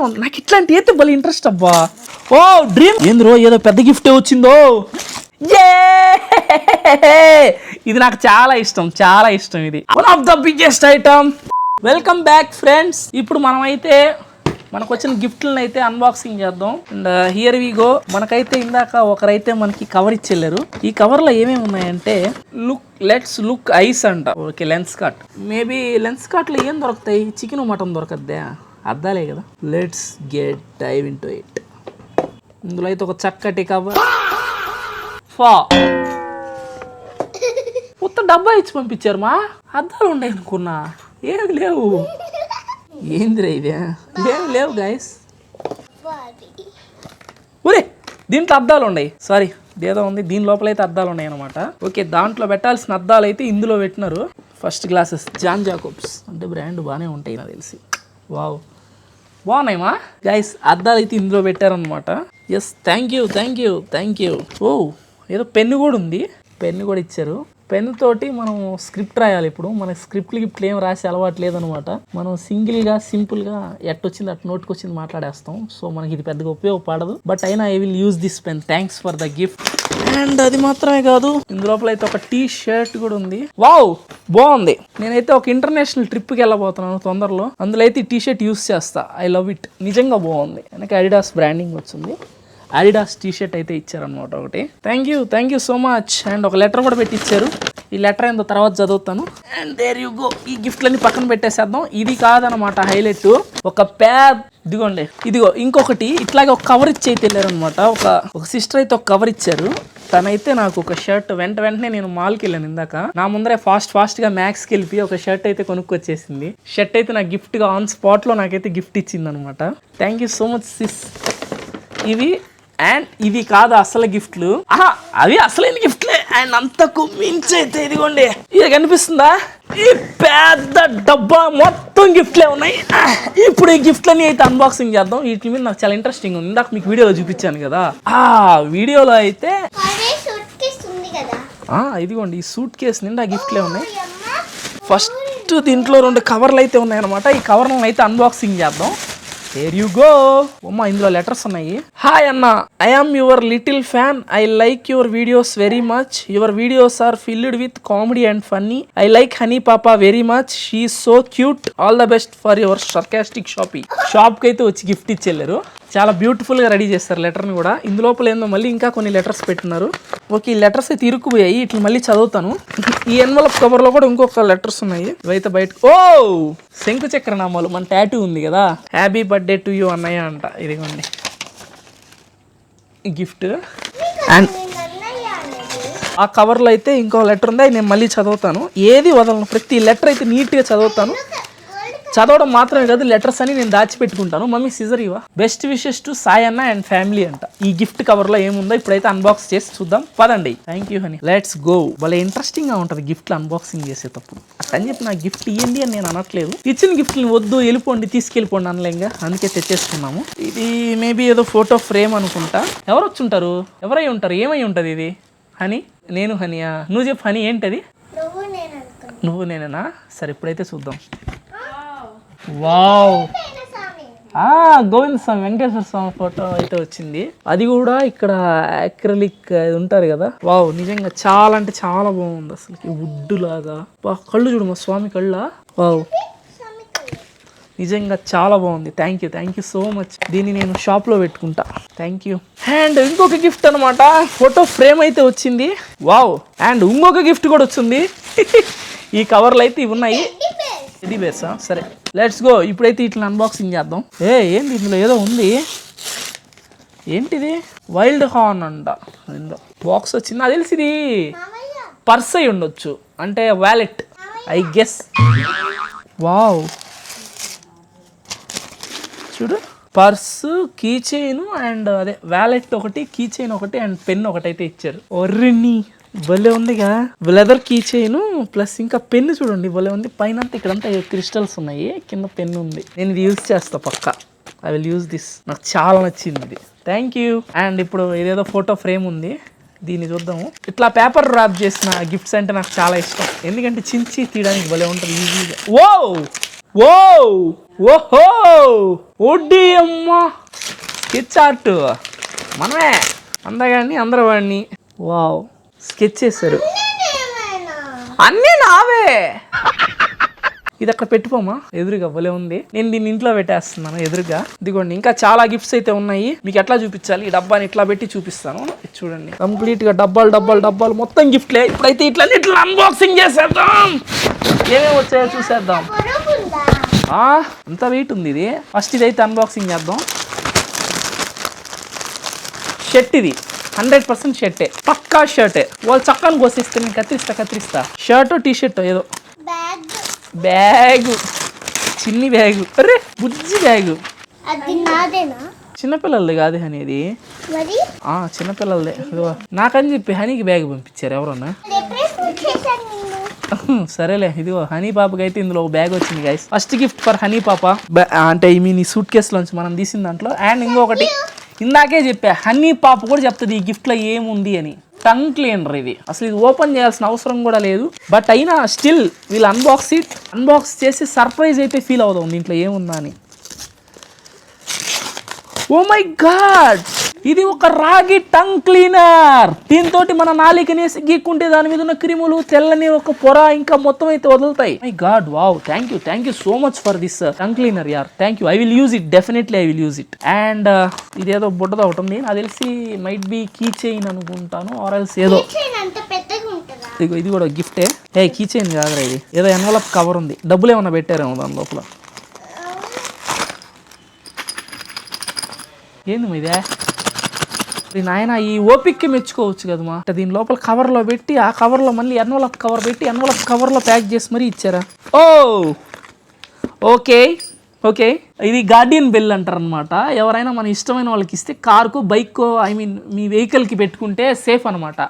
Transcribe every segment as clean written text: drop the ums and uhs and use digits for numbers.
ఉంది. నాకు ఇట్లాంటి అయితే భలే ఇంట్రెస్ట్ అబ్బా. ఓ డ్రీమ్ ఏంద్రో ఏదో పెద్ద గిఫ్ట్ వచ్చిందో. ఇది నాకు చాలా ఇష్టం ఇది one of the biggest item. Welcome back friends. ఇప్పుడు మనమైతే మనకు వచ్చిన గిఫ్ట్లను అయితే అన్బాక్సింగ్ చేద్దాం. And here we go. మనకైతే ఇందాక ఒకరైతే మనకి కవర్ ఇచ్చెళ్ళారు. ఈ కవర్ లో ఏమేమి ఉన్నాయంటే లెట్స్ లుక్ ఐస్ అంట. Okay, Lenskart. Maybe Lenskart లో ఏం దొరుకుతాయి? చికెన్ మటన్ దొరకద్దా? అద్దాలే కదా. Let's get dive into it. ఇందులో అయితే ఒక చక్కటి కవర్. కొత్త డబ్బా ఇచ్చి పంపించారు. మా అద్దాలు ఉన్నాయి అనుకున్నా, ఏమి లేవు. ఏందిరా ఇదే? ఏమి లేవు గైస్. ఊరే దీంట్లో అద్దాలు ఉన్నాయి. సారీ, ఏదో ఉంది దీని లోపల అయితే అద్దాలు ఉన్నాయి అనమాట. ఓకే, దాంట్లో పెట్టాల్సిన అద్దాలు అయితే ఇందులో పెట్టినారు. ఫస్ట్ గ్లాసెస్ జాన్ జాకోబ్స్ అంటే బ్రాండ్ బాగానే ఉంటాయి నాకు తెలిసి. వావ్, బాగున్నాయి మా గైస్. అద్దాలు అయితే ఇందులో పెట్టారనమాట. Yes, thank you. ఓ ఏదో పెన్ను కూడా ఉంది. పెన్ను కూడా ఇచ్చారు. పెన్ను తోటి మనం స్క్రిప్ట్ రాయాలి. ఇప్పుడు మనకి గిఫ్ట్లు ఏం రాసి అలవాటు లేదనమాట. మనం సింపుల్గా ఎట్టొచ్చింది అటు నోటికొచ్చింది మాట్లాడేస్తాం. సో మనకి ఇది పెద్దగా ఉపయోగపడదు. బట్ అయినా I will use this pen. Thanks for the gift. And అది మాత్రమే కాదు, ఇందులోపల అయితే ఒక టీ షర్ట్ కూడా ఉంది. వావ్, బాగుంది. నేనైతే ఒక ఇంటర్నేషనల్ ట్రిప్కి వెళ్ళబోతున్నాను తొందరలో. అందులో అయితే ఈ టీ షర్ట్ యూస్ చేస్తా. I love it. నిజంగా బాగుంది. వెనక అడిడాస్ బ్రాండింగ్ వచ్చింది. అడిడాస్ టీ షర్ట్ అయితే ఇచ్చారనమాట ఒకటి. Thank you so much. And ఒక లెటర్ కూడా పెట్టి ఇచ్చారు. ఈ లెటర్ ఏందో తర్వాత చదువుతాను. And there you go. ఈ గిఫ్ట్లన్నీ పక్కన పెట్టేసేద్దాం. ఇది కాదనమాట హైలైట్. ఒక ఇదిగో ఇంకొకటి ఇట్లాగే ఒక కవర్ ఇచ్చి అయితే వెళ్ళారు అనమాట. ఒక సిస్టర్ అయితే ఒక కవర్ ఇచ్చారు. తనైతే నాకు ఒక షర్ట్ వెంటనే నేను మాల్కి వెళ్ళాను ఇందాక. నా ముందరే ఫాస్ట్ గా మ్యాక్స్కి వెళ్ళి ఒక షర్ట్ అయితే కొనుక్కొచ్చేసింది. షర్ట్ అయితే నాకు గిఫ్ట్ గా ఆన్ స్పాట్ లో నాకైతే గిఫ్ట్ ఇచ్చింది అనమాట. Thank you so much sis. ఇవి అండ్ ఇది కాదు అసలు గిఫ్ట్లు. అవి అసలైన గిఫ్ట్లే. అండ్ అంతకు మించి అయితే ఇదిగోండి, ఇది కనిపిస్తుందా? ఈ పెద్ద డబ్బా మొత్తం గిఫ్ట్లే ఉన్నాయి. ఇప్పుడు ఈ గిఫ్ట్లన్నీ అయితే అన్బాక్సింగ్ చేద్దాం. వీటి మీద నాకు చాలా ఇంట్రెస్టింగ్ ఉంది. ఇందాక మీకు వీడియోలో చూపించాను కదా. వీడియోలో అయితే ఇదిగోండి ఈ సూట్ కేసు నిండా గిఫ్ట్లే ఉన్నాయి. ఫస్ట్ దీంట్లో 2 కవర్లు అయితే ఉన్నాయన్నమాట. ఈ కవర్లను అయితే అన్బాక్సింగ్ చేద్దాం. There you go. అమ్మా, ఇందులో లెటర్స్ ఉన్నాయి. హాయ్ అన్న, I am your little fan. I like your videos very much. Your videos are filled with comedy and funny. I like Honey papa very much. She is so cute. All the best for your sarcastic shopping. షాప్కి అయితే వచ్చి gift ఇచ్చెళ్ళారు. చాలా బ్యూటిఫుల్గా ready చేస్తారు లెటర్ని కూడా. ఇందులోపల ఏందో మళ్ళీ ఇంకా కొన్ని లెటర్స్ పెట్టినారు. ఓకే, ఈ లెటర్స్ అయితే ఇరుక్కుపోయాయి. ఇట్లా మళ్ళీ చదువుతాను. ఈ ఎన్వలప్ కవర్లో కూడా ఇంకొక లెటర్స్ ఉన్నాయి. ఇవైతే బయటకు. శంకు చక్ర నామాలు మన టాటూ ఉంది కదా. హ్యాపీ బర్త్డే టు యూ అన్నయ్య అంట. ఇదిగోండి గిఫ్ట్. అండ్ ఆ కవర్లో అయితే ఇంకో లెటర్ ఉంది. నేను మళ్ళీ చదువుతాను. ఏది వదలను. ప్రతి లెటర్ అయితే నీట్గా చదువుతాను. చదవడం మాత్రమే కాదు, లెటర్స్ అని నేను దాచిపెట్టుకుంటాను. మమ్మీ సిజర్ ఇవా. బెస్ట్ విషెస్ టు సాయి అన్న అండ్ ఫ్యామిలీ అంట. ఈ గిఫ్ట్ కవర్ లో ఏముందో ఇప్పుడైతే అన్బాక్స్ చేసి చూద్దాం పదండి. Thank you honey. Let's go. భలే ఇంట్రెస్టింగ్ గా ఉంటది గిఫ్ట్లు అన్బాక్సింగ్ చేసేటప్పుడు. అని చెప్పి నాకు గిఫ్ట్ ఇవ్వండి అని నేను అనట్లేదు. ఇచ్చిన గిఫ్ట్ని వద్దు వెళ్ళిపోండి తీసుకెళ్ళిపోండి అనలేంగా. అందుకే తెచ్చేసుకున్నాము. ఇది మేబీ ఏదో ఫోటో ఫ్రేమ్ అనుకుంటా. ఎవరు వచ్చి ఉంటారు? ఎవరై ఉంటారు? ఏమై ఉంటది ఇది? హనీ, నేను హనీయా? నువ్వు చెప్పు హనీ, ఏంటది? నువ్వు నేనేనా? సరే ఇప్పుడైతే చూద్దాం. వావ్, గోవింద స్వామి వెంకటేశ్వర స్వామి ఫోటో అయితే వచ్చింది. అది కూడా ఇక్కడ యాక్రిలిక్ ఉంటారు కదా. వావ్, నిజంగా చాలా అంటే చాలా బాగుంది. అసలు వుడ్ లాగా. కళ్ళు చూడు మా స్వామి కళ్ళ. వావ్, నిజంగా చాలా బాగుంది. Thank you so much. దీన్ని నేను షాప్లో పెట్టుకుంటా. Thank you. అండ్ ఇంకొక గిఫ్ట్ అనమాట. ఫోటో ఫ్రేమ్ అయితే వచ్చింది. వావ్, అండ్ ఇంకొక గిఫ్ట్ కూడా వచ్చింది. ఈ కవర్లు అయితే ఇవి ఉన్నాయి. ఇది బేసా. సరే లెట్స్ గో. ఇప్పుడైతే ఇట్లా అన్బాక్సింగ్ చేద్దాం. ఏంది ఇందులో ఏదో ఉంది. ఏంటిది? వైల్డ్ హార్న్ అంట. బాక్స్ వచ్చింది. అది తెలిసి ఇది పర్స్ అయి ఉండొచ్చు, అంటే వ్యాలెట్ ఐ గెస్. వావ్, చూడు, పర్సు, కీ చైన్ అండ్ అదే వ్యాలెట్ ఒకటి, కీ చైన్ ఒకటి అండ్ పెన్ ఒకటి అయితే ఇచ్చారు. ఒర్రిని భలే ఉందిగా. లెదర్ కీ చైన్ ప్లస్ ఇంకా పెన్ను చూడండి భలే ఉంది. పైన ఇక్కడంతా క్రిస్టల్స్ ఉన్నాయి, కింద పెన్ను ఉంది. నేను ఇది యూజ్ చేస్తా పక్కా. I will use this. నాకు చాలా నచ్చింది ఇది. Thank you. అండ్ ఇప్పుడు ఇదేదో ఫోటో ఫ్రేమ్ ఉంది, దీన్ని చూద్దాము. ఇట్లా పేపర్ ర్యాప్ చేసిన గిఫ్ట్స్ అంటే నాకు చాలా ఇష్టం. ఎందుకంటే చించి తీయడానికి భలే ఉంటుంది ఈజీగా. ఓ ఓహో ఓడి అమ్మా స్కెచ్ ఆర్ట్ మనమే అందగాన్ని అందరూ వాడిని వావ్ స్కెచ్ చేశారు అన్నీ నావే ఇది అక్కడ పెట్టుకోమా ఎదురుగా భలే ఉంది నేను దీన్ని ఇంట్లో పెట్టేస్తున్నాను ఎదురుగా ఇదిగోండి ఇంకా చాలా గిఫ్ట్స్ అయితే ఉన్నాయి మీకు ఎట్లా చూపించాలి ఈ డబ్బాని ఇట్లా పెట్టి చూపిస్తాను చూడండి కంప్లీట్ గా డబ్బాలు మొత్తం గిఫ్ట్లే ఇప్పుడైతే ఇట్లా అన్బాక్సింగ్ చేసేద్దాం ఏమేమి వచ్చాయో చూసేద్దాం అంత వెయిట్ ఉంది ఇది ఫస్ట్ ఇదైతే అన్బాక్సింగ్ చేద్దాం షర్ట్ ఇది 100% షర్టే పక్కా షర్టే వాళ్ళు చక్కని కోసిస్తే నేను కత్తిరిస్తా షర్ట్ టీ షర్ట్ ఏదో బ్యాగు చిన్ని బ్యాగు అరే బుజ్జి బ్యాగు చిన్నపిల్లలది కాదు హనీ ఇది చిన్నపిల్లలదే నాకని చెప్పి హనీకి బ్యాగ్ పంపించారు ఎవరన్నా సరేలే ఇదిగో హనీ పాపకి అయితే ఇందులో ఒక బ్యాగ్ వచ్చింది guys first gift for honey పాప అంటే ఈ మీన్ ఈ సూట్ కేసులోంచి మనం తీసిన దాంట్లో అండ్ ఇంకొకటి ఇందాకే చెప్పా హనీ పాప కూడా చెప్తుంది ఈ గిఫ్ట్లో ఏముంది అని టంగ్ క్లీనర్ ఇది అసలు ఇది ఓపెన్ చేయాల్సిన అవసరం కూడా లేదు బట్ అయినా స్టిల్ వీళ్ళు అన్బాక్స్ చేసి సర్ప్రైజ్ అయితే ఫీల్ అవుతాం దీంట్లో ఏముందా అని ఓ మై గాడ్ ఇది ఒక రాగి టంగ్ క్లీనర్ దీంతో మన నాలికనేసి గీక్కుంటే దాని మీద ఉన్న క్రిములు తెల్లని ఒక పొర ఇంకా మొత్తం అయితే వదులుతాయి my God wow thank you so much for this tongue cleaner యార్ thank you I will use it definitely I will use it and ఇదేదో బుట్టతో ఒకటి ఉంది నాకు తెలిసి మైట్ బి కీ చైన్ అనుకుంటాను ఆర్ ఎల్స్ ఏదో ఇదిగో ఇది కూడా గిఫ్టే కీ చైన్ కాదురా ఇది ఏదో ఎన్వలప్ కవర్ ఉంది డబ్బులు ఏమన్నా పెట్టారేమో దాని లోపల ఏంది ఇదే నాయన ఈ ఓపిక్కి మెచ్చుకోవచ్చు కదమ్మా దీని లోపల కవర్లో పెట్టి ఆ కవర్లో మళ్ళీ ఎన్వలప్ కవర్ పెట్టి ఎన్వలప్ కవర్లో ప్యాక్ చేసి మరీ ఇచ్చారా ఓకే ఇది గార్డియన్ బెల్ అంటారు అనమాట ఎవరైనా మన ఇష్టమైన వాళ్ళకి ఇస్తే కార్కో బైక్కో ఐ మీన్ మీ వెహికల్కి పెట్టుకుంటే సేఫ్ అనమాట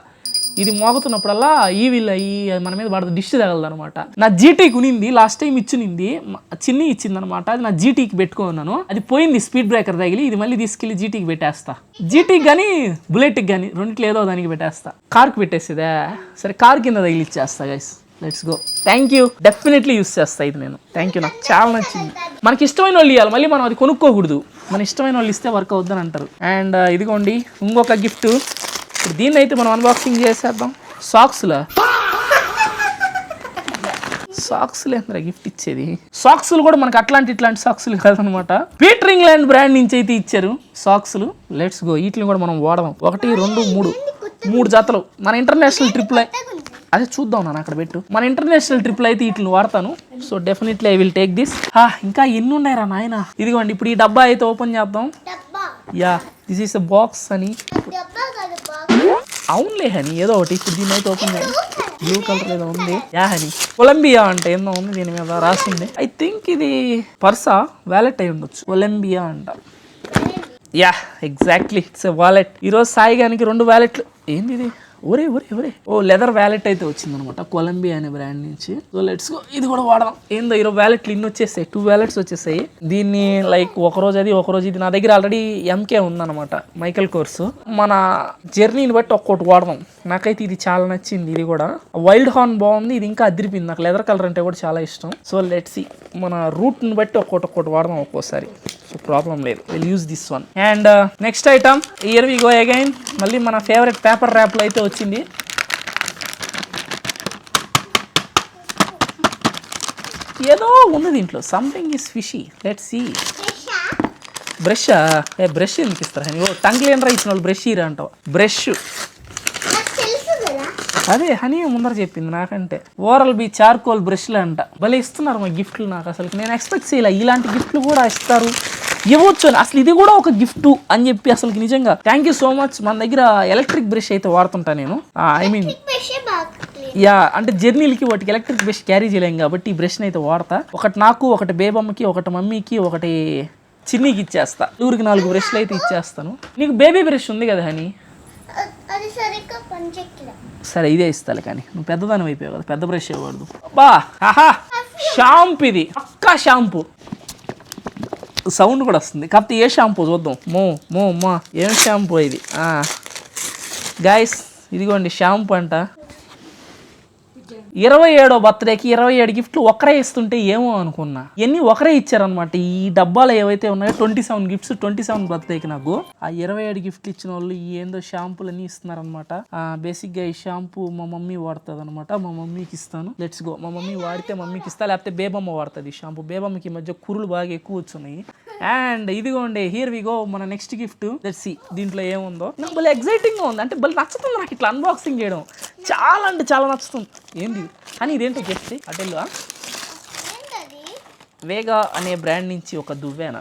ఇది మోగుతున్నప్పుడల్లా ఈ వీల్ అయ్యి మన మీద పడదు డిష్ తగలదు అనమాట నా జీటీకి ఉనింది లాస్ట్ టైం ఇచ్చింది చిన్ని ఇచ్చింది అనమాట అది నా జీటీకి పెట్టుకున్నాను అది పోయింది స్పీడ్ బ్రేకర్ తగిలి ఇది మళ్ళీ తీసుకెళ్లి జీటీకి పెట్టేస్తా జీటీకి కానీ బుల్లెట్కి కానీ రెండిట్లో ఏదో దానికి పెట్టేస్తా కార్కి పెట్టేసేదా సరే కార్ కింద తగిలిచ్చేస్తా guys let's go thank you definitely use చేస్తా ఇది నేను థ్యాంక్ యూ నాకు చాలా నచ్చింది మనకి ఇష్టమైన వాళ్ళు ఇవ్వాలి మళ్ళీ మనం అది కొనుక్కోకూడదు మన ఇష్టమైన వాళ్ళు ఇస్తే వర్క్ అవుద్దని అంటారు అండ్ ఇదిగోండి ఇంకొక గిఫ్ట్ ఇప్పుడు దీన్ని అయితే మనం అన్బాక్సింగ్ చేసేద్దాం సాక్స్లో ఏంద్రా గిఫ్ట్ ఇచ్చేది సాక్స్లు కూడా మనకి ఇట్లాంటి సాక్స్లు కాదనమాట పీటర్ ఇంగ్లాండ్ బ్రాండ్ నుంచి అయితే ఇచ్చారు సాక్స్లు లెట్స్ గో వీటిని కూడా మనం వాడదాం 1 2 3 జతలు మన ఇంటర్నేషనల్ ట్రిప్లో అదే చూద్దాం నాన్న అక్కడ పెట్టు మన ఇంటర్నేషనల్ ట్రిప్లో అయితే వీటిని వాడతాను so definitely I will take this ఇంకా ఎన్ని ఉన్నాయిరా నాయన ఇదిగోండి ఇప్పుడు ఈ డబ్బా అయితే ఓపెన్ చేద్దాం yeah this is a box అని అవునులే హనీ ఏదో ఒకటి ఇప్పుడు దీన్ని అయితే ఓపెన్ చేయాలి బ్లూ కలర్ ఏదో ఉంది యా హనీ కొలంబియా అంటే ఏదో ఉంది దీని మీద రాసింది ఐ థింక్ ఇది పర్సా వ్యాలెట్ అయి ఉండొచ్చు కొలంబియా అంట yeah exactly it's a wallet ఈరోజు సాయిగానికి 2 వ్యాలెట్లు ఏంది ఇది ఒరే లెదర్ వ్యాలెట్ అయితే వచ్చింది అనమాట కొలంబియా అనే బ్రాండ్ నుంచి సో లెట్స్ గో ఇది కూడా వాడదాం ఏందో ఈరోజు వ్యాలెట్లు ఇన్ని వచ్చేసాయి 2 వ్యాలెట్స్ వచ్చేసాయి దీన్ని లైక్ ఒకరోజు ఇది నా దగ్గర ఆల్రెడీ ఎంకే ఉందన్నమాట మైకల్ కోర్సు మన జర్నీని బట్టి ఒక్కొక్కటి వాడదాం నాకైతే ఇది చాలా నచ్చింది ఇది కూడా వైల్డ్ హార్న్ బాగుంది ఇది ఇంకా అదిరిపోయింది నాకు లెదర్ కలర్ అంటే కూడా చాలా ఇష్టం సో లెట్స్ సీ మన రూట్ని బట్టి ఒక్కొక్కటి వాడదాం ఒక్కోసారి సో ప్రాబ్లం లేదు will use this one and next item here we go again మళ్ళీ మన ఫేవరెట్ పేపర్ ర్యాప్లో అయితే వచ్చింది ఏదో ఉంది దీంట్లో something is fishy let's see brush ఎందుకు ఇస్తారు టంగ్ క్లీనర్ ఇచ్చిన వాళ్ళు బ్రష్ ఇరా అంటావు బ్రష్ అదే హనీ ముందర చెప్పింది నాకంటే ఓరల్ బి చార్కోల్ బ్రష్లు అంట భలే ఇస్తున్నారు మా గిఫ్ట్లు నాకు అసలు నేను ఎక్స్పెక్ట్ చేయలే ఇలాంటి గిఫ్ట్లు కూడా ఇస్తారు ఇవ్వచ్చు అసలు ఇది కూడా ఒక గిఫ్ట్ అని చెప్పి అసలు నిజంగా థ్యాంక్ యూ సో మచ్ మన దగ్గర ఎలక్ట్రిక్ బ్రష్ అయితే వాడుతుంటా నేను ఐ మీన్ యా అంటే జర్నీలకి వాటికి ఎలక్ట్రిక్ బ్రష్ క్యారీ చేయలేం కాబట్టి ఈ బ్రష్ని అయితే వాడతా ఒకటి నాకు ఒకటి బేబమ్మకి ఒకటి మమ్మీకి ఒకటి చిన్నీకి ఇచ్చేస్తా 4 బ్రష్లు అయితే ఇచ్చేస్తాను నీకు బేబీ బ్రష్ ఉంది కదా హనీ సరే ఇదే ఇస్తాలే కానీ నువ్వు పెద్దదాని అయిపోయావు కదా పెద్ద బ్రష్ ఇవ్వకూడదు బా ఆహా షాంపూ ఇది పక్కా షాంపూ సౌండ్ కూడా వస్తుంది కాకపోతే ఏ షాంపూ చూద్దాం మో ఏం షాంపూ ఇది గైస్ ఇదిగోండి షాంపూ అంట 27వ బర్త్డేకి 27 గిఫ్ట్లు ఒకరే ఇస్తుంటే ఏమో అనుకున్నా. ఇవన్నీ ఒకరే ఇచ్చారనమాట. ఈ డబ్బాలు ఏవైతే ఉన్నాయో 27 గిఫ్ట్స్ 27 బర్త్డేకి నాకు. ఆ 27 గిఫ్ట్లు ఇచ్చిన వాళ్ళు ఏందో షాంపూలు అన్ని ఇస్తున్నారనమాట. బేసిక్గా ఈ షాంపూ మా మమ్మీ వాడుతుంది అనమాట. మా మమ్మీకి ఇస్తాను. Let's go. మా మమ్మీ వాడితే మమ్మీకి ఇస్తా, లేకపోతే బేబమ్మ వాడుతుంది ఈ షాంపూ. బేబమ్మకి ఈ మధ్య కురులు బాగా ఎక్కువ వచ్చున్నాయి. అండ్ ఇదిగోండి, హియర్ వి గో, మన నెక్స్ట్ గిఫ్ట్. లెట్స్ సీ దీంట్లో ఏముందో. నాకు భలే ఎక్సైటింగ్గా ఉంది, అంటే భలే నచ్చుతుంది నాకు ఇట్లా అన్బాక్సింగ్ చేయడం. చాలా అంటే చాలా నచ్చుతుంది. ఏంది అని ఇదేంటో చెప్పి అటెల్లు. వేగా అనే బ్రాండ్ నుంచి ఒక దువ్వెన.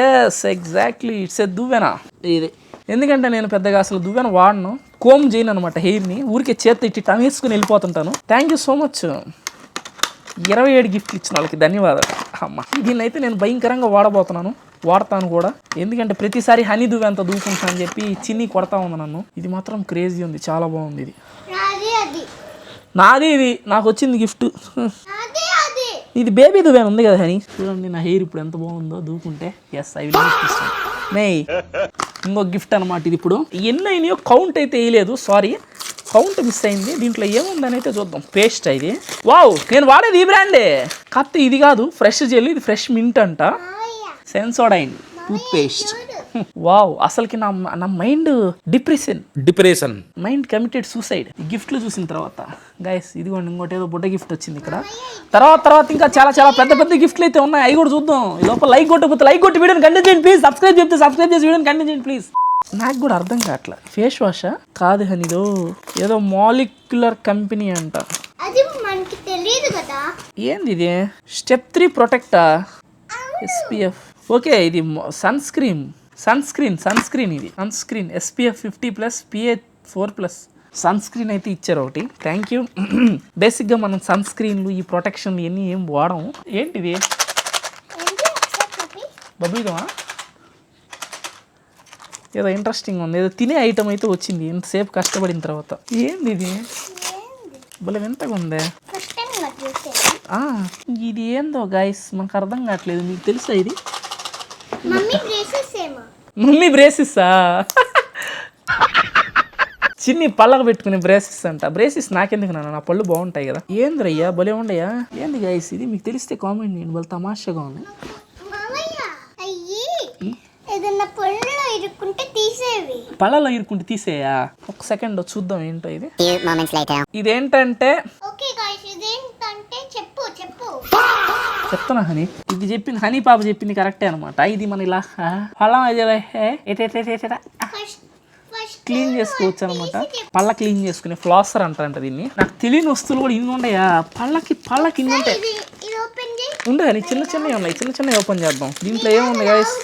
ఎస్ ఎగ్జాక్ట్లీ, ఇట్స్ ఏ దువ్వెన ఇది. ఎందుకంటే నేను పెద్దగా అసలు దువ్వెన వాడను, కోమ్ చేయను అనమాట హెయిర్ని. ఊరికే చేతి ఇట్టి టమేసుకుని వెళ్ళిపోతుంటాను. Thank you so much. 27 గిఫ్ట్లు ఇచ్చిన వాళ్ళకి ధన్యవాదాలు. అమ్మ, దీన్ని అయితే నేను భయంకరంగా వాడతాను కూడా. ఎందుకంటే ప్రతిసారి హనీ దువ్వెంత దూకుంటా అని చెప్పి చిన్ని కొడతా ఉంది నన్ను. ఇది మాత్రం క్రేజీ ఉంది, చాలా బాగుంది. ఇది నాది, ఇది నాకు వచ్చింది గిఫ్ట్. ఇది బేబీ దువ్వెన ఉంది కదా హనీ. చూడండి నా హెయిర్ ఇప్పుడు ఎంత బాగుందో దూకుంటే. Yes I will may. ఇంకో గిఫ్ట్ అనమాట ఇది. ఇప్పుడు ఎన్ని అయినాయో కౌంట్ అయితే వేయలేదు, సారీ, కౌంట్ మిస్ అయింది. దీంట్లో ఏముందని అయితే చూద్దాం. పేస్ట్ ఇది. వావ్, నేను వాడేది ఈ బ్రాండే. కాకపోతే ఇది కాదు ఫ్రెష్ జెల్, ఇది ఫ్రెష్ మింట్ అంట. Sensodyne toothpaste. వావ్, అసలుకి నా mind depression mind committed suicide ఈ గిఫ్ట్లు చూసిన తర్వాత. గైస్ ఇదిగోండి, ఇంకోటి ఏదో బుడ్డ గిఫ్ట్ వచ్చింది ఇక్కడ. తర్వాత ఇంకా చాలా చాలా పెద్ద గిఫ్ట్లు అయితే ఉన్నాయి. అవి కూడా చూద్దాం. ఈ లోపల లైక్ కొట్టి వీడియోని కంటిన్యూ చేయండి ప్లీజ్. సబ్స్క్రైబ్ చేసి వీడియోని కంటిన్యూ చేయండి ప్లీజ్. నాకు కూడా అర్థం కావట్లా. ఫేస్ వాషా కాదు హనీదో, ఏదో మాలిక్యులర్ కంపెనీ అంట. ఏంది ఇది? స్టెప్ 3 ప్రొటెక్టా, SPF. ఓకే, ఇది సన్ స్క్రీన్ ఇది. Sunscreen SPF 50+, PA 4+. Sunscreen అయితే ఇచ్చారు ఒకటి. Thank you. బేసిక్గా మనం సన్ స్క్రీన్లు ఈ ప్రొటెక్షన్లు ఇవన్నీ ఏం వాడము. ఏంటిది? బబ్బీగమా? ఏదో ఇంట్రెస్టింగ్ ఉంది. ఏదో తినే ఐటమ్ అయితే వచ్చింది ఎంతసేపు కష్టపడిన తర్వాత. ఏంది ఇది? భలే వింతగా ఉందే. ఇది ఏందో గైస్ మనకు అర్థం కావట్లేదు. మీకు తెలుసా ఇది? మమ్మీ బ్రేసెస్సా? చిన్ని పళ్ళకు పెట్టుకునే బ్రేసెస్ అంట. బ్రేసెస్ నాకెందుకు నా పళ్ళు బాగుంటాయి కదా. ఏంద్రయ్యా భలే ఉండయా? ఏంది గైస్ ఇది? మీకు తెలిస్తే కామెంట్ చేయండి. వాళ్ళు తమాషాగా ఉంది. పళ్ళలో ఇరుక్కుంటే తీసేయా? ఒక సెకండ్ చూద్దాం ఏంటో ఇది. ఇదేంటంటే చెప్తున్నా హనీ, ఇది చెప్పింది హనీ పాప చెప్పింది కరెక్టే అనమాట. ఇది మన ఇలా పళ్ళం క్లీన్ చేసుకోవచ్చు అనమాట. పళ్ళ క్లీన్ చేసుకునే ఫ్లాసర్ అంటారంట దీన్ని. నాకు తెలియని వస్తువులు కూడా ఇన్ని ఉన్నాయా? పళ్ళకి ఇన్ని ఉంటాయి. ఉండే హనీ, చిన్నవి ఉన్నాయి. చిన్నవి ఓపెన్ చేద్దాం. దీంట్లో ఏముంది గైస్?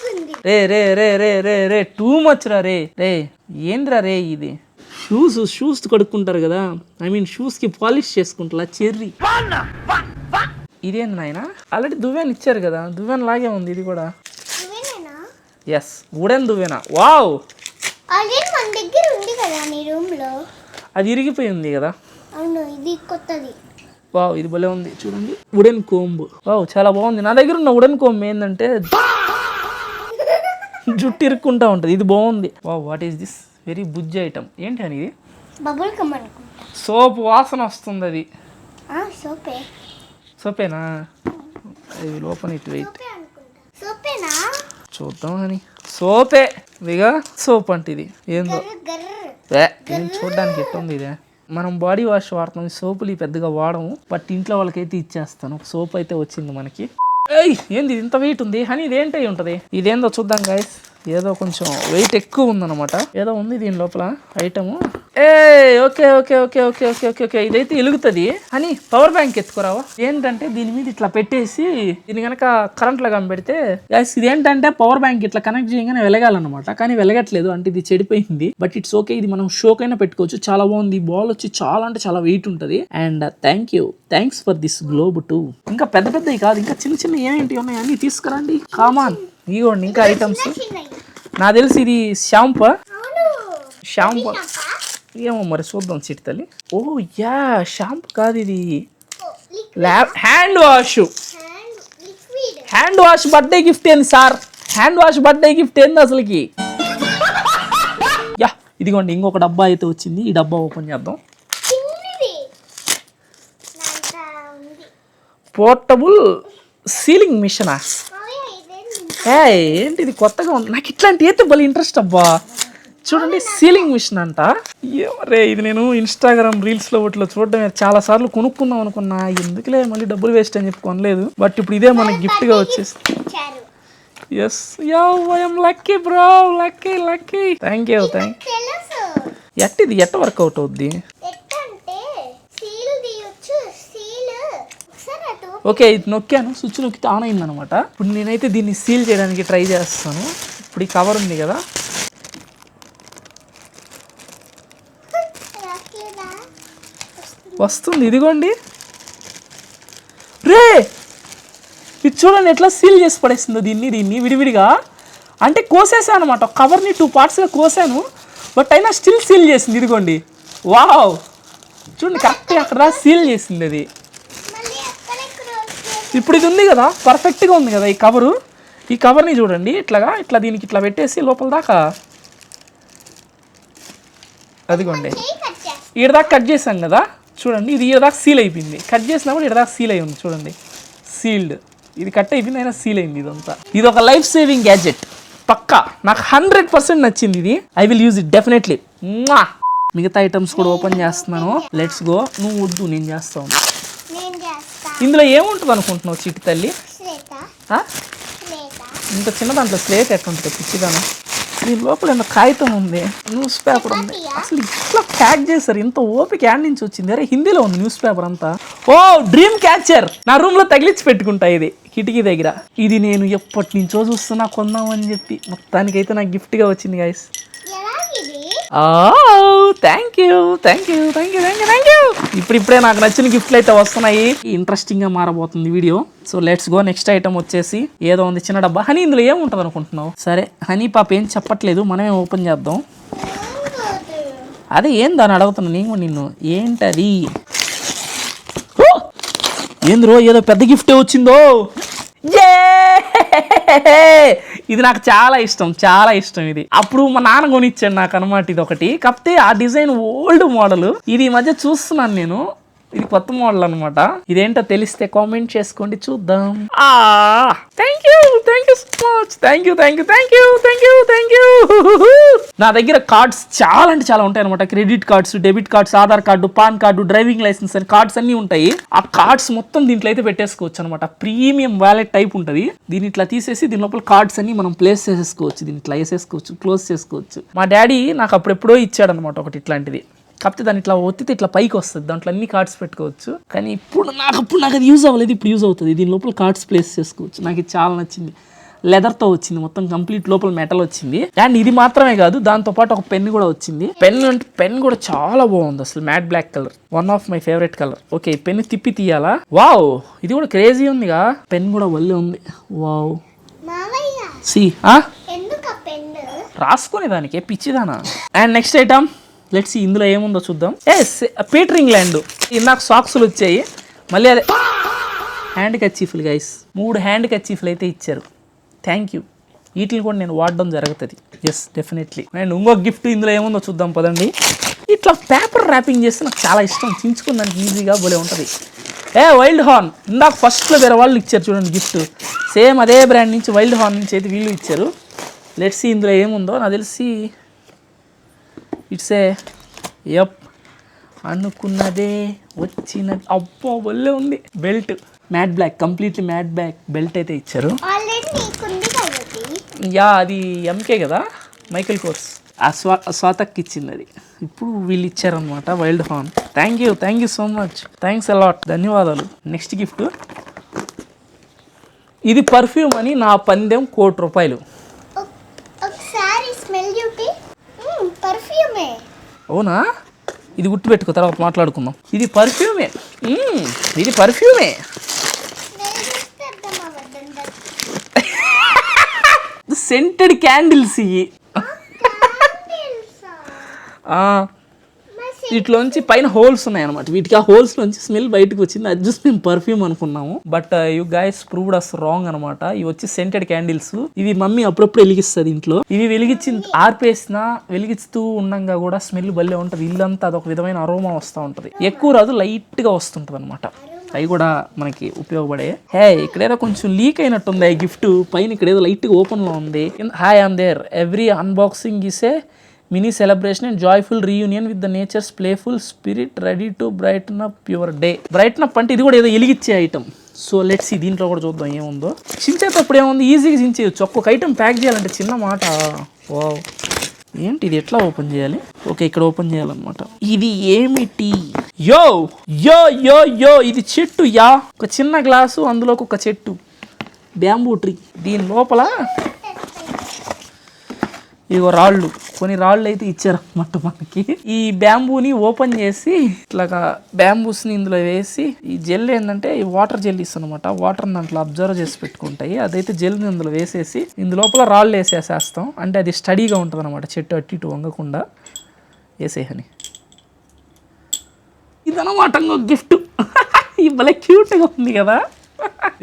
రే టూ మచ్ రా రే. ఏంద్రా రే ఇది? షూస్ కడుక్కుంటారు కదా, ఐ మీన్ షూస్కి పాలిష్ చేసుకుంటా. చెర్రీ ఇదేంది నాయన? ఆల్రెడీ దువ్వెన ఇచ్చారు కదా, దువ్వెన లాగే ఉంది ఇది కూడా. ఎస్, వుడెన్ దువ్వెన. వావ్, అది ఇరిగిపోయి ఉంది కదా. వావ్, ఇది భలే ఉంది చూడండి. Wooden comb. వావ్, చాలా బాగుంది. నా దగ్గర ఉన్న వుడెన్ కోంబ్ ఏంటంటే జుట్టు ఇరుక్కుంటా ఉంటుంది. ఇది బాగుంది. Wow, what is this? Very Bujji item. ఏంటి అని ఇది? సోప్ వాసన వస్తుంది. అది సోపేనా? అది లోపల ఇటు వెయిట్ చూద్దాం అని. సోపే ఇదిగా, సోప్ అంటే ఇది ఏందో చూడడానికి ఎట్టుంది ఇదే. మనం బాడీ వాష్ వాడతాం, సోపులు పెద్దగా వాడము. బట్ ఇంట్లో వాళ్ళకైతే ఇచ్చేస్తాను. సోప్ అయితే వచ్చింది మనకి. ఏంది ఇంత వెయిట్ ఉంది హనీ? ఇదేంటి ఉంటుంది? ఇదేందో చూద్దాం గైస్. ఏదో కొంచెం వెయిట్ ఎక్కువ ఉందన్నమాట. ఏదో ఉంది దీని లోపల ఐటము. ఓకే, ఇదైతే వెలుగుతుంది అని. పవర్ బ్యాంక్ ఎత్తుకురావా? ఏంటంటే దీని మీద ఇట్లా పెట్టేసి దీని కనుక కరెంట్ లాగా పెడితే ఇదేంటంటే పవర్ బ్యాంక్ ఇట్లా కనెక్ట్ చేయగానే వెలగాలన్నమాట. కానీ వెలగట్లేదు, అంటే ఇది చెడిపోయింది. బట్ ఇట్స్ ఓకే, ఇది మనం షోకైనా పెట్టుకోవచ్చు. చాలా బాగుంది. బాల్ వచ్చి చాలా అంటే చాలా వెయిట్ ఉంటుంది. And thanks for this globe two. ఇంకా పెద్దవి కాదు, ఇంకా చిన్న ఏంటి ఉన్నాయి అన్ని తీసుకురండి. కామాన్, ఇవ్వండి ఇంకా ఐటమ్స్. నాకు తెలిసి ఇది షాంపూ ఏమో మరి చూద్దాం చిట్తల్లి. ఓ యా, షాంపూ కాదు ఇది, హ్యాండ్ వాష్ బర్త్డే గిఫ్ట్ ఏంది sir? Hand wash birthday gift ఏంది అసలుకి? యా, ఇదిగోండి ఇంకొక డబ్బా అయితే వచ్చింది. ఈ డబ్బా ఓపెన్ చేద్దాం. పోర్టబుల్ సీలింగ్ మిషనా? ఏంటి ఇది కొత్తగా ఉంది, నాకు ఇట్లాంటి అయితే భలే ఇంట్రెస్ట్ అబ్బా. చూడండి సీలింగ్ మిషన్ అంట. రే ఇది నేను ఇన్స్టాగ్రామ్ రీల్స్లో వాటిలో చూడడం చాలా సార్లు కొనుక్కుందాం అనుకున్నా, ఎందుకులే మళ్ళీ డబ్బులు వేస్ట్ అని చెప్పి కొనలేదు. బట్ ఇప్పుడు ఇదే మనకి గిఫ్ట్గా వచ్చేసి. Yes I'm lucky bro, lucky lucky. Thank you. ఇది ఎట్ట వర్కౌట్ అవుద్ది? ఓకే ఇది నొక్కాను, స్విచ్ నొక్కితే ఆన్ అయింది అనమాట. ఇప్పుడు నేనైతే దీన్ని సీల్ చేయడానికి ట్రై చేస్తాను. ఇప్పుడు ఈ కవర్ ఉంది కదా, వస్తుంది ఇదిగోండి. రే ఇది చూడండి ఎట్లా సీల్ చేసి పడేస్తుందో దీన్ని విడివిడిగా. అంటే కోసేసాను అనమాట, కవర్ని 2 పార్ట్స్గా కోసాను, బట్ అయినా స్టిల్ సీల్ చేసింది. ఇదిగోండి వావ్, చూడండి కరెక్ట్గా అక్కడ సీల్ చేసింది అది. ఇప్పుడు ఇది ఉంది కదా, పర్ఫెక్ట్గా ఉంది కదా ఈ కవరు. ఈ కవర్ని చూడండి ఇట్లా దీనికి ఇట్లా పెట్టేసి లోపల దాకా, అదిగోండి ఈడదాకా కట్ చేసాం కదా, చూడండి ఇది ఈడదాకా సీల్ అయిపోయింది. కట్ చేసినప్పుడు ఈడదాకా సీల్ అయి ఉంది చూడండి, సీల్డ్. ఇది కట్ అయిపోయింది అయినా సీల్ అయింది ఇదంతా. ఇది ఒక లైఫ్ సేవింగ్ గ్యాడ్జెట్ పక్కా, నాకు 100% నచ్చింది ఇది. I will use it definitely. మిగతా ఐటమ్స్ కూడా ఓపెన్ చేస్తున్నాను. Let's go. నువ్వు వద్దు, నేను చేస్తాను. ఇందులో ఏముంటుంది అనుకుంటున్నావు చిట్టి తల్లి? ఇంత చిన్న దాంట్లో స్లేట్ ఎట్లుంటుంది పిచ్చిదాను. దీని లోపల ఎంత కాగితం ఉంది, న్యూస్ పేపర్ ఉంది. అసలు ఇట్లా ప్యాక్ చేశారు, ఇంత ఓపిక యాడ్ నుంచి వచ్చింది. అరే హిందీలో ఉంది న్యూస్ పేపర్ అంతా. ఓ డ్రీమ్ క్యాచర్, నా రూమ్ లో తగిలించి పెట్టుకుంటా ఇది కిటికీ దగ్గర. ఇది నేను ఎప్పటి నుంచో చూస్తున్నా కొందామని చెప్పి, మొత్తానికైతే నాకు గిఫ్ట్గా వచ్చింది గైస్. Thank you. ఇప్పుడే నాకు నచ్చిన గిఫ్ట్లు అయితే వస్తున్నాయి. ఇంట్రెస్టింగ్ గా మారబోతుంది video. So let's go. Next item వచ్చేసి ఏదో ఉంది చిన్న డబ్బా. హనీ ఇందులో ఏముంటుంది అనుకుంటున్నావు? సరే హనీ పాప ఏం చెప్పట్లేదు, మనమే ఓపెన్ చేద్దాం. అదే ఏం దాన్ని అడుగుతున్నా నేను నిన్ను, ఏంటది? ఏంద్రో ఏదో పెద్ద గిఫ్టే వచ్చిందో. ఇది నాకు చాలా ఇష్టం ఇది. అప్పుడు మా నాన్న కొనిచ్చాడు నాకు అనమాట ఇది ఒకటి. కాకపోతే ఆ డిజైన్ ఓల్డ్ మోడల్. ఇది ఈ మధ్య చూస్తున్నాను నేను, ఇది కొత్త మోడల్ అనమాట. ఇదేంటో తెలిస్తే కామెంట్ చేసుకోండి, చూద్దాం. Thank you so much. Thank you. నా దగ్గర కార్డ్స్ చాలా అంటే చాలా ఉంటాయి అనమాట. Credit cards, debit cards, Aadhaar card, PAN card, driving licence అని కార్డ్స్ అన్ని ఉంటాయి. ఆ కార్డ్స్ మొత్తం దీంట్లో అయితే పెట్టేసుకోవచ్చు అనమాట. ప్రీమియం వాలెట్ టైప్ ఉంటుంది. దీన్ని ఇట్లా తీసేసి దీని లోపల కార్డ్స్ అన్ని మనం ప్లేస్ చేసేసుకోవచ్చు. దీన్ని ఇట్లా వేసేసుకోవచ్చు, క్లోజ్ చేసుకోవచ్చు. మా డాడీ నాకు అప్పుడెప్పుడో ఇచ్చాడు అనమాట ఒకటి ఇట్లాంటిది. కాకపోతే దాన్ని ఇట్లా ఒత్తితే ఇట్లా పైకి వస్తుంది, దాంట్లో అన్ని కార్డ్స్ పెట్టుకోవచ్చు. కానీ ఇప్పుడు నాకు అది యూజ్ అవ్వలేదు, ఇప్పుడు యూజ్ అవుతుంది. దీని లోపల కార్డ్స్ ప్లేస్ చేసుకోవచ్చు. నాకు ఇది చాలా నచ్చింది. లెదర్తో వచ్చింది, మొత్తం కంప్లీట్ లోపల మెటల్ వచ్చింది. అండ్ ఇది మాత్రమే కాదు, దాంతోపాటు ఒక పెన్ కూడా వచ్చింది. పెన్ కూడా చాలా బాగుంది అసలు, matte black colour, one of my favourite colour. Okay pen తిప్పి తీయాలా? వావ్ ఇది కూడా క్రేజీ ఉందిగా, పెన్ కూడా వల్లే ఉంది. వావ్ సి రాసుకునే దానికి పిచ్చిదానా. అండ్ నెక్స్ట్ ఐటమ్ లెట్స్ ఇందులో ఏముందో చూద్దాం. Peter England. ఇందాక సాక్స్లు వచ్చాయి, మళ్ళీ అదే హ్యాండ్ కర్చీఫ్లు గైస్. 3 హ్యాండ్ కర్చీఫ్లు అయితే ఇచ్చారు. Thank you. వీటిని కూడా నేను వాడడం జరుగుతుంది. Yes definitely. అండ్ ఇంకొక గిఫ్ట్ ఇందులో ఏముందో చూద్దాం పదండి. ఇట్లా పేపర్ ర్యాపింగ్ చేస్తే నాకు చాలా ఇష్టం, చించుకున్నానికి ఈజీగా భలే ఉంటుంది. Wild horn. ఇందాక ఫస్ట్లో వేరే వాళ్ళు ఇచ్చారు చూడండి గిఫ్ట్, సేమ్ అదే బ్రాండ్ నుంచి వైల్డ్ హార్న్ నుంచి అయితే వీళ్ళు ఇచ్చారు. లెట్స్ ఇందులో ఏముందో. నాకు తెలిసి ఇట్స్ యప్ అనుకున్నదే వచ్చినది. అబ్బో వల్లే ఉంది. Belt matte black, completely matte black belt అయితే ఇచ్చారు. యా అది ఎంకే కదా, మైకేల్ కోర్స్. స్వాతక్ ఇచ్చింది అది. ఇప్పుడు వీళ్ళు ఇచ్చారనమాట wild horn. Thank you so much. Thanks a lot, ధన్యవాదాలు. నెక్స్ట్ గిఫ్ట్ ఇది పర్ఫ్యూమ్ అని నా పందెం ₹1,00,00,000. అవునా? ఇది గుర్తుపెట్టుకో, తర్వాత మాట్లాడుకుందాం. ఇది పర్ఫ్యూమే. సెంటెడ్ క్యాండిల్స్ ఇవి. వీటిలోంచి పైన హోల్స్ ఉన్నాయి అనమాట. వీటికి ఆ హోల్స్ నుంచి స్మెల్ బయటకు వచ్చింది. అది చూసి మేము పర్ఫ్యూమ్ అనుకున్నాము, but you guys proved us wrong అనమాట. ఇవి వచ్చి సెంటెడ్ క్యాండిల్స్. ఇవి మమ్మీ అప్పుడప్పుడు వెలిగిస్తుంది ఇంట్లో. ఇవి వెలిగించి ఆర్పేసినా వెలిగిస్తూ ఉండంగా కూడా స్మెల్ భలే ఉంటుంది. ఇల్లంతా అదొక విధమైన అరోమా వస్తూ ఉంటుంది. ఎక్కువ రాదు, లైట్ గా వస్తుంటది అనమాట. అవి కూడా మనకి ఉపయోగపడే. హే ఇక్కడేదో కొంచెం లీక్ అయినట్టుంది ఈ గిఫ్ట్. పైన ఇక్కడ ఏదో లైట్గా ఓపెన్లో ఉంది. Hi on there every unboxing is a mini celebration and joyful reunion with the nature's playful spirit ready to brighten up your day. Brighten up అంటే ఇది కూడా ఏదో ఎలిగిచ్చే ఐటమ్. సో లెట్స్ ఈ దీంట్లో కూడా చూద్దాం ఏముందో. చించేటప్పుడు ఏముంది, ఈజీగా చించేయచ్చు. ఒక్కొక్క ఐటమ్ ప్యాక్ చేయాలంటే చిన్న మాట. వావ్, ఏంటి ఇది, ఎట్లా ఓపెన్ చేయాలి? ఓకే, ఇక్కడ ఓపెన్ చేయాలన్నమాట. ఇది ఏమిటి? యో యో యో యో ఇది చెట్టు యా. ఒక చిన్న గ్లాసు, అందులోకి ఒక చెట్టు, బ్యాంబూ ట్రీ. దీని లోపల ఇగో రాళ్ళు, కొన్ని రాళ్ళు అయితే ఇచ్చారన్నమాట మనకి. ఈ బ్యాంబూని ఓపెన్ చేసి ఇట్లాగా బ్యాంబూస్ని ఇందులో వేసి, ఈ జెల్ ఏంటంటే ఈ వాటర్ జెల్ ఇస్తానమాట. వాటర్ దాంట్లో అబ్జర్వ్ చేసి పెట్టుకుంటాయి. అదైతే జెల్ని ఇందులో వేసేసి ఇందు లోపల రాళ్ళు వేసేసేస్తాం. అంటే అది స్టడీగా ఉంటుంది అనమాట, చెట్టు అటు ఇటు వంగకుండా. వేసేయని ఇదనమాట గిఫ్ట్. ఈ భలే క్యూట్గా ఉంది కదా.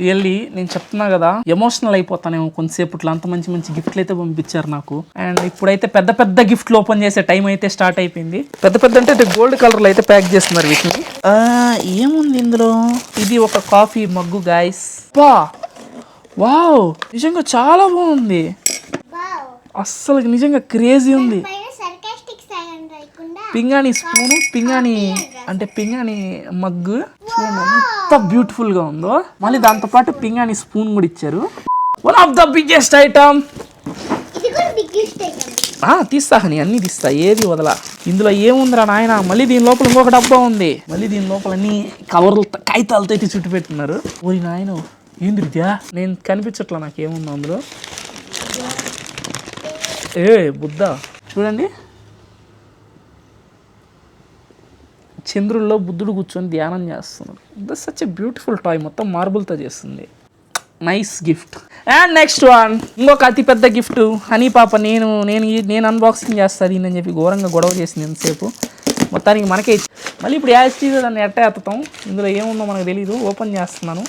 రియల్లీ నేను చెప్తున్నా కదా, ఎమోషనల్ అయిపోతానేమో కొంతసేపట్లో. అంత మంచి మంచి గిఫ్ట్లు అయితే పంపించారు నాకు. అండ్ ఇప్పుడైతే పెద్ద పెద్ద గిఫ్ట్లు ఓపెన్ చేసే టైం అయితే స్టార్ట్ అయిపోయింది. పెద్ద పెద్ద అంటే గోల్డ్ కలర్లో అయితే ప్యాక్ చేస్తున్నారు వీటిని. ఏముంది ఇందులో? ఇది ఒక కాఫీ మగ్గు గాయస్. వావ్, నిజంగా చాలా బాగుంది. అస్సలు నిజంగా క్రేజీ ఉంది. పింగాణి స్పూను, పింగాణి అంటే పింగాణి మగ్గు చూడండి ఎంత బ్యూటిఫుల్ గా ఉందో. మళ్ళీ దాంతోపాటు పింగాణి స్పూన్ కూడా ఇచ్చారు. One of the biggest item. తీస్తాని అన్ని తీస్తా, ఏది వదలా. ఇందులో ఏముందిరా నాయన? మళ్ళీ దీని లోపల ఇంకొక డబ్బా ఉంది. మళ్ళీ దీని లోపల అన్ని కవర్లు కాగితాలతో అయితే చుట్టు పెట్టున్నారు. ఓరి నాయన, ఏంది ఇదా? నేను కనిపించట్లా నాకేముందో అందులో. బుద్ధ చూడండి, చంద్రుల్లో బుద్ధుడు కూర్చొని ధ్యానం చేస్తున్నాడు. That's such a beautiful toy. మొత్తం మార్బుల్తో చేస్తుంది. Nice gift. And next one, ఇంకొక అతిపెద్ద గిఫ్ట్. హనీ పాప నేను అన్బాక్సింగ్ చేస్తాను అని చెప్పి ఘోరంగా గొడవ చేసింది ఎంతసేపు. మొత్తానికి మనకే ఇచ్చి మళ్ళీ ఇప్పుడు యాస్టీజ్ దాన్ని ఎట్ట ఎత్తుతాం. ఇందులో ఏముందో మనకు తెలీదు. ఓపెన్ చేస్తున్నాను.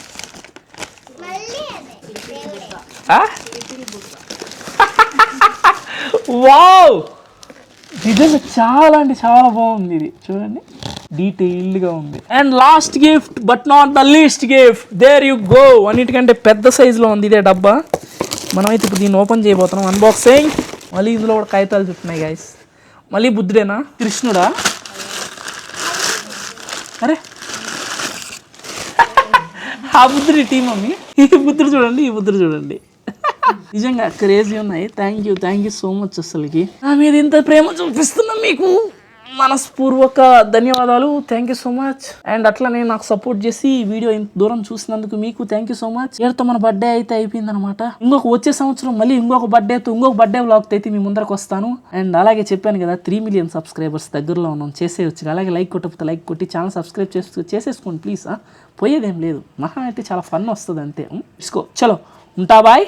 వావ్, నిజంగా చాలా అంటే చాలా బాగుంది. ఇది చూడండి, డీటెయిల్డ్గా ఉంది. And last gift but not the least gift, there you go. అన్నిటికంటే పెద్ద సైజులో ఉంది ఇదే డబ్బా. మనమైతే ఇప్పుడు దీన్ని ఓపెన్ చేయబోతున్నాం. అన్బాక్సింగ్. మళ్ళీ ఇందులో కూడా కాగితాలు చుట్టున్నాయి గాయస్. మళ్ళీ బుద్ధుడేనా, కృష్ణుడా? అరే ఆ బుద్ధుడి టీం మమ్మీ. ఈ బుద్ధుడు చూడండి, ఈ బుద్ధుడు చూడండి. నిజంగా క్రేజీ ఉన్నాయి. Thank you so much. అసలుకి నా మీద ఇంత ప్రేమ చూపిస్తున్నా మీకు మనస్పూర్వక ధన్యవాదాలు. Thank you so much. And అట్లనే నాకు సపోర్ట్ చేసి ఈ వీడియో ఇంత దూరం చూసినందుకు మీకు థ్యాంక్ యూ సో మచ్. ఏడుతో మన బర్త్డే అయితే అయిపోయింది అనమాట. వచ్చే సంవత్సరం మళ్ళీ ఇంకొక బర్త్డే వ్లాగ్తో అయితే మీ ముందరకు వస్తాను. అండ్ అలాగే చెప్పాను కదా, 3 మిలియన్ సబ్స్క్రైబర్స్ దగ్గరలో ఉన్నాం, చేసేయచ్చు. అలాగే లైక్ కొట్టకపోతే లైక్ కొట్టి ఛానల్ సబ్స్క్రైబ్ చేసేసుకోండి ప్లీజ్. పోయేదేం లేదు, మహా అయితే చాలా ఫన్ వస్తుంది అంతే. తీసుకో, చలో ఉంటా, బాయ్.